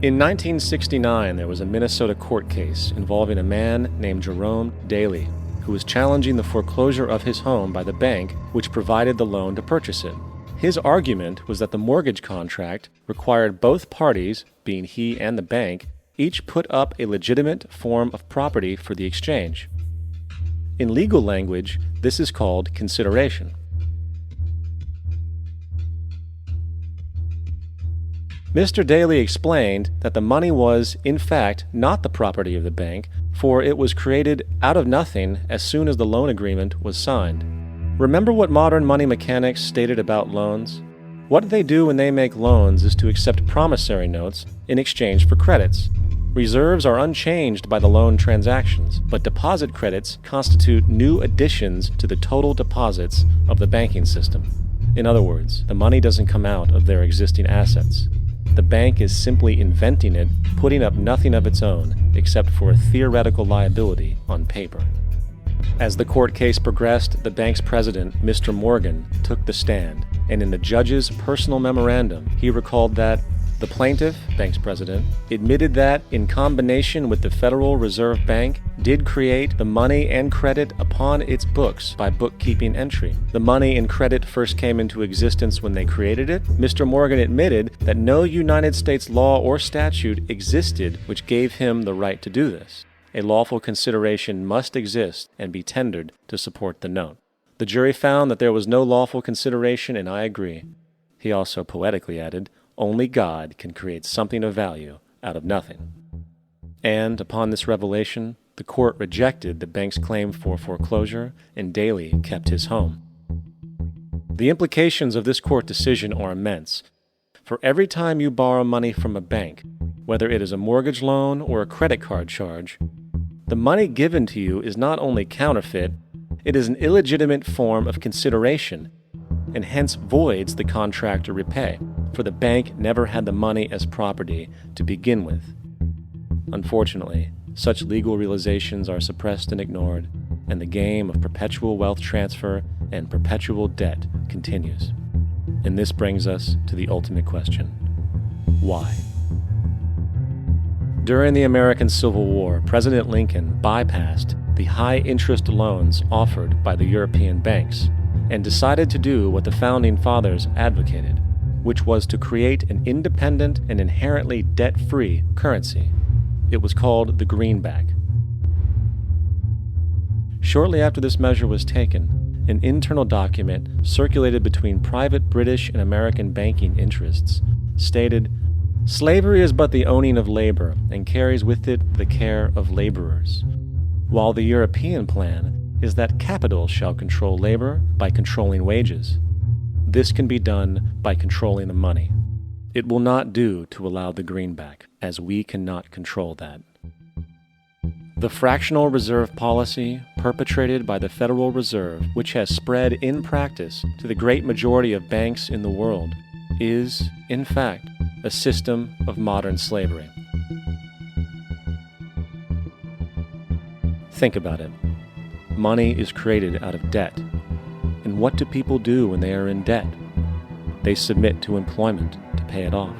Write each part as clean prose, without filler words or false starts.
In 1969, there was a Minnesota court case involving a man named Jerome Daly, who was challenging the foreclosure of his home by the bank which provided the loan to purchase it. His argument was that the mortgage contract required both parties, being he and the bank, each put up a legitimate form of property for the exchange. In legal language, this is called consideration. Mr. Daly explained that the money was, in fact, not the property of the bank, for it was created out of nothing as soon as the loan agreement was signed. Remember what modern money mechanics stated about loans? What they do when they make loans is to accept promissory notes in exchange for credits. Reserves are unchanged by the loan transactions, but deposit credits constitute new additions to the total deposits of the banking system. In other words, the money doesn't come out of their existing assets. The bank is simply inventing it, putting up nothing of its own, except for a theoretical liability on paper. As the court case progressed, the bank's president, Mr. Morgan, took the stand, and in the judge's personal memorandum, he recalled that the plaintiff, bank's president, admitted that, in combination with the Federal Reserve Bank, did create the money and credit upon its books by bookkeeping entry. The money and credit first came into existence when they created it. Mr. Morgan admitted that no United States law or statute existed which gave him the right to do this. A lawful consideration must exist and be tendered to support the note. The jury found that there was no lawful consideration, and I agree. He also poetically added, "Only God can create something of value out of nothing." And upon this revelation, the court rejected the bank's claim for foreclosure, and Daly kept his home. The implications of this court decision are immense. For every time you borrow money from a bank, whether it is a mortgage loan or a credit card charge, the money given to you is not only counterfeit, it is an illegitimate form of consideration, and hence voids the contract to repay, for the bank never had the money as property to begin with. Unfortunately, such legal realizations are suppressed and ignored, and the game of perpetual wealth transfer and perpetual debt continues. And this brings us to the ultimate question: why? During the American Civil War, President Lincoln bypassed the high-interest loans offered by the European banks and decided to do what the Founding Fathers advocated, which was to create an independent and inherently debt-free currency. It was called the greenback. Shortly after this measure was taken, an internal document circulated between private British and American banking interests stated, "Slavery is but the owning of labor and carries with it the care of laborers, while the European plan is that capital shall control labor by controlling wages. This can be done by controlling the money. It will not do to allow the greenback, as we cannot control that." The fractional reserve policy perpetrated by the Federal Reserve, which has spread in practice to the great majority of banks in the world, is, in fact, a system of modern slavery. Think about it. Money is created out of debt. And what do people do when they are in debt? They submit to employment to pay it off.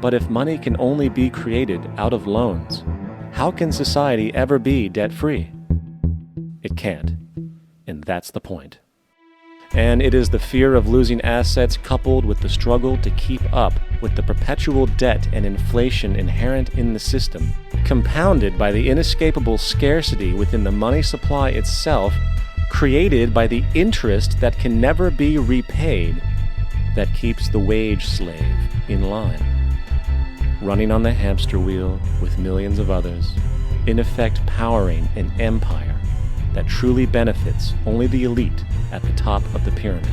But if money can only be created out of loans, how can society ever be debt-free? It can't. And that's the point. And it is the fear of losing assets coupled with the struggle to keep up with the perpetual debt and inflation inherent in the system, compounded by the inescapable scarcity within the money supply itself, created by the interest that can never be repaid, that keeps the wage slave in line, running on the hamster wheel with millions of others, in effect powering an empire that truly benefits only the elite at the top of the pyramid.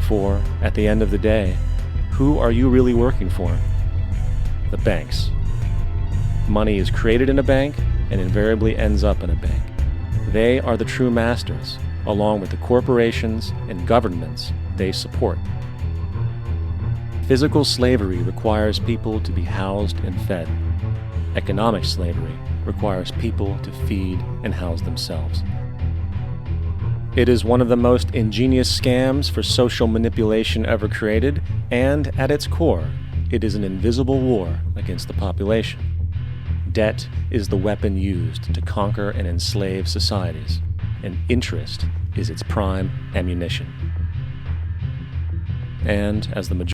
For, at the end of the day, who are you really working for? The banks. Money is created in a bank and invariably ends up in a bank. They are the true masters, along with the corporations and governments they support. Physical slavery requires people to be housed and fed. Economic slavery requires people to feed and house themselves. It is one of the most ingenious scams for social manipulation ever created, and at its core, it is an invisible war against the population. Debt is the weapon used to conquer and enslave societies, and interest is its prime ammunition. And as the majority